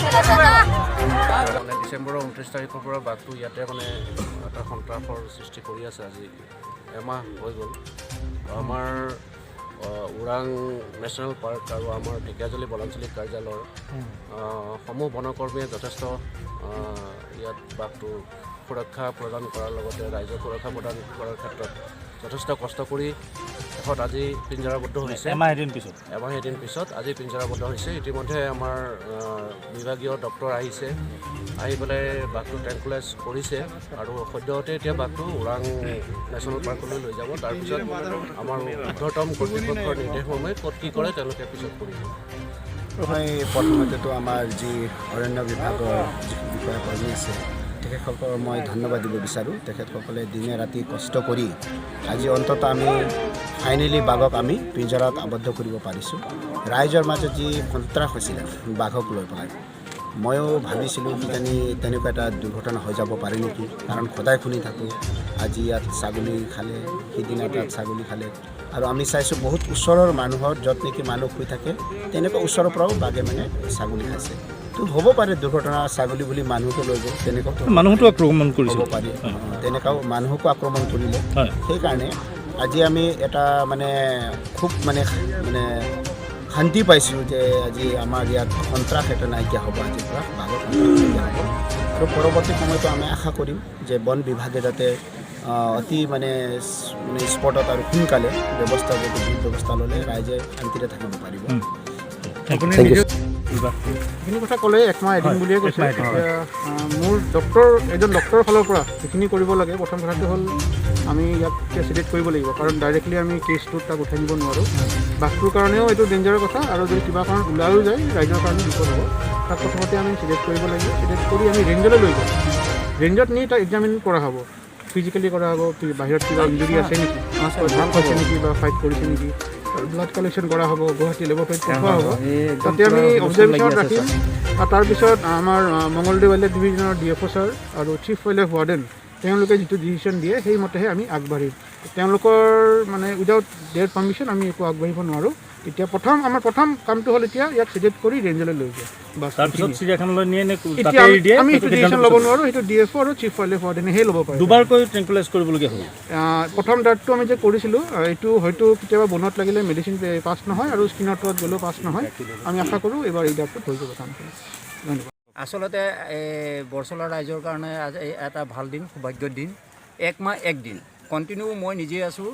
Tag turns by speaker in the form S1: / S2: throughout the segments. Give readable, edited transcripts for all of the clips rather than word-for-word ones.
S1: মানে ডিচেম্বৰৰ 29 তাৰিখৰ পৰা বাঘটো ইয়াতে মানে এটা সন্ত্ৰাসৰ সৃষ্টি কৰি আছে। আজি এমাহ হৈ গ'ল। আমাৰ ওৰাং নেশ্যনেল পাৰ্ক আৰু আমাৰ ঢেকীয়াজুলি বনাঞ্চলিক কাৰ্যালয়ৰ সমূহ বনকৰ্মীয়ে যথেষ্ট ইয়াত বাঘটো সুৰক্ষা প্ৰদান কৰাৰ লগতে ৰাইজক সুৰক্ষা প্ৰদান কৰাৰ ক্ষেত্ৰত যথেষ্ট কষ্ট কৰি শেষত আজি পিঞ্জৰাবদ্ধ হৈছে। এমাহ এদিন পিছত আজি পিঞ্জৰাবদ্ধ হৈছে। ইতিমধ্যে আমাৰ বিভাগীয় ডক্টৰ আহিছে, আহি পেলাই বাঘটো ট্ৰেংকুলাইজ কৰিছে আৰু সদ্যহতে এতিয়া বাঘটো ওৰাং নেশ্যনেল পাৰ্কলৈ লৈ যাব। তাৰপিছত আমাৰ ঊৰ্ধ্বতম কৰ্তৃপক্ষৰ নিৰ্দেশমৰ্মে ক'ত কি কৰে তেওঁলোকে পিছত কৰিব।
S2: মই প্ৰথমতেতো আমাৰ যি অৰণ্য বিভাগৰ বিষয়াকৰ্মী আছে তেখেতসকলক মই ধন্যবাদ দিব বিচাৰোঁ। তেখেতসকলে দিনে ৰাতি কষ্ট কৰি আজি অন্ততঃ আমি ফাইনেলি বাঘক আমি পিঞ্জৰাত আবদ্ধ কৰিব পাৰিছোঁ। ৰাইজৰ মাজত যি সন্ত্ৰাস হৈছিলে বাঘক লৈ পেলাই, ময়ো ভাবিছিলোঁ কিজানি তেনেকুৱা এটা দুৰ্ঘটনা হৈ যাব পাৰে নেকি, কাৰণ সদায় শুনি থাকোঁ আজি ইয়াত ছাগলী খালে, সিদিনা তাত ছাগলী খালে, আৰু আমি চাইছোঁ বহুত ওচৰৰ মানুহৰ য'ত নেকি মানুহ শুই থাকে তেনেকুৱা ওচৰৰ পৰাও বাঘে মানে ছাগলী খাইছে। তো হ'ব পাৰে দুৰ্ঘটনা, ছাগলী বুলি মানুহকে লৈ গ'ল, তেনেকুৱাও
S3: মানুহতো আক্ৰমণ কৰিছে,
S2: হ'ব পাৰে তেনেকুৱাও মানুহকো আক্ৰমণ কৰিলে। সেইকাৰণে আজি আমি এটা মানে খুব মানে শান্তি পাইছোঁ যে আজি আমাৰ ইয়াত সন্ত্ৰাস এটা নাইকিয়া হ'ব, আজিৰ পৰা বাঘৰ সন্ত্ৰাস নাইকিয়া হ'ব। আৰু পৰৱৰ্তী সময়তো আমি আশা কৰিম যে বন বিভাগে যাতে অতি মানে স্পটত আৰু সোনকালে ব্যৱস্থা ল'লে ৰাইজে শান্তিৰে থাকিব পাৰিব।
S4: এইখিনি কথা ক'লে একমাহ এদিন বুলিয়ে কৈছে। মোৰ এজন ডক্টৰৰ ফালৰ পৰা যিখিনি কৰিব লাগে, প্ৰথম কথাটো হ'ল আমি ইয়াক চিলেক্ট কৰিব লাগিব, কাৰণ ডাইৰেক্টলি আমি কেছটোত তাক উঠাই নিব নোৱাৰোঁ। বাঘটোৰ কাৰণেও এইটো ডেঞ্জাৰৰ কথা, আৰু যদি কিবা কাৰণ ওলায়ো যায় ৰাইজৰ কাৰণে বিপদ হ'ব। তাক প্ৰথমতে আমি চিলেক্ট কৰিব লাগিব। চিলেক্ট কৰি আমি ৰেঞ্জলৈ লৈ যাম। ৰেঞ্জত নি তাক এক্সামিন কৰা হ'ব, ফিজিকেলি কৰা হ'ব, বাহিৰত কিবা ইঞ্জুৰি আছে নেকি, ভাল হৈছে নেকি বা ফাইট কৰিছে নেকি, ব্লাড কালেকশ্যন কৰা হ'ব, গুৱাহাটী লেবৰেটৰীত পঠোৱা হ'ব, তাতে আমি অবজাৰ্ভেশ্যনত ৰাখিম। আৰু তাৰপিছত আমাৰ মঙলদৈ ৱাইল্ড লাইফ ডিভিজনৰ DFO ছাৰ আৰু চিফ ৱাইল্ড লাইফ ৱাৰ্ডেন তেওঁলোকে যিটো ডিচিশ্যন দিয়ে সেইমতেহে আমি আগবাঢ়িম। তেওঁলোকৰ মানে উইদাউট দেয়াৰ পাৰ্মিশ্যন আমি একো আগবাঢ়িব নোৱাৰোঁ। এতিয়া আমাৰ প্ৰথম কামটো হ'ল এতিয়া ইয়াক চিলেক্ট কৰি ৰেঞ্জলৈ লৈ যায়।
S3: তাৰপিছত চিৰিয়াখানালৈ নিয়ে নে
S4: আমি এইটো ডিচিশ্যন ল'ব নোৱাৰোঁ, সেইটো DFO আৰু চিফ ৱাইল্ড লাইফ ৱাৰ্ডেনেহে ল'ব পাৰে।
S3: দুবাৰকৈ ট্ৰেংকুলাইজ কৰিবলগীয়া হ'ল।
S4: প্ৰথম ডাৰ্টটো আমি যে কৰিছিলোঁ এইটো হয়তো কেতিয়াবা বনত লাগিলে মেডিচিন পাছ নহয় আৰু স্কিনৰ তলত গ'লেও পাছ নহয়। আমি আশা কৰোঁ এইবাৰ এই ডাৰ্টটোত হৈ যাব কামখিনি। ধন্যবাদ।
S5: আচলতে বৰচলা ৰাইজৰ কাৰণে এটা ভাল দিন, সৌভাগ্যৰ দিন। একমাহ একদিন কণ্টিনিউ মই নিজেই আছোঁ।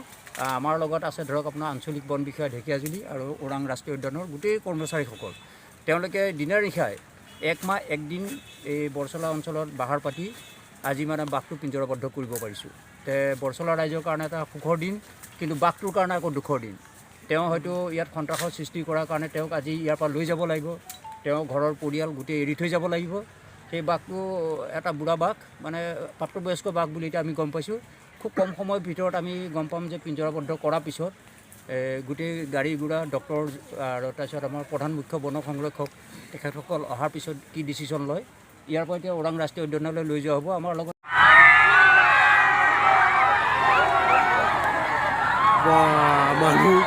S5: আমাৰ লগত আছে ধৰক আপোনাৰ আঞ্চলিক বন বিষয়া ঢেকীয়াজুলি আৰু ওৰাং ৰাষ্ট্ৰীয় উদ্যানৰ গোটেই কৰ্মচাৰীসকল। তেওঁলোকে দিনে নিশাই একমাহ একদিন এই বৰচলা অঞ্চলত বাহাৰ পাতি আজি মানে বাঘটো পিঞ্জৰাবদ্ধ কৰিব পাৰিছোঁ। বৰচলা ৰাইজৰ কাৰণে এটা সুখৰ দিন, কিন্তু বাঘটোৰ কাৰণে আকৌ দুখৰ দিন। তেওঁ হয়তো ইয়াত সন্ত্ৰাসৰ সৃষ্টি কৰাৰ কাৰণে তেওঁক আজি ইয়াৰ পৰা লৈ যাব লাগিব। তেওঁ ঘৰৰ পৰিয়াল গোটেই এৰি থৈ যাব লাগিব। সেই বাঘটো এটা বুঢ়া বাঘ, মানে প্ৰাপ্তবয়স্ক বাঘ বুলি এতিয়া আমি গম পাইছোঁ। খুব কম সময়ৰ ভিতৰত আমি গম পাম যে পিঞ্জৰাবদ্ধ কৰাৰ পিছত গোটেই গাড়ী ঘোঁৰা ডক্টৰ আৰু তাৰপিছত আমাৰ প্ৰধান মুখ্য বন সংৰক্ষক তেখেতসকল অহাৰ পিছত কি ডিচিশ্যন লয়। ইয়াৰ পৰা এতিয়া ওৰাং ৰাষ্ট্ৰীয় উদ্যানলৈ লৈ যোৱা হ'ব। আমাৰ লগত
S1: মানুহ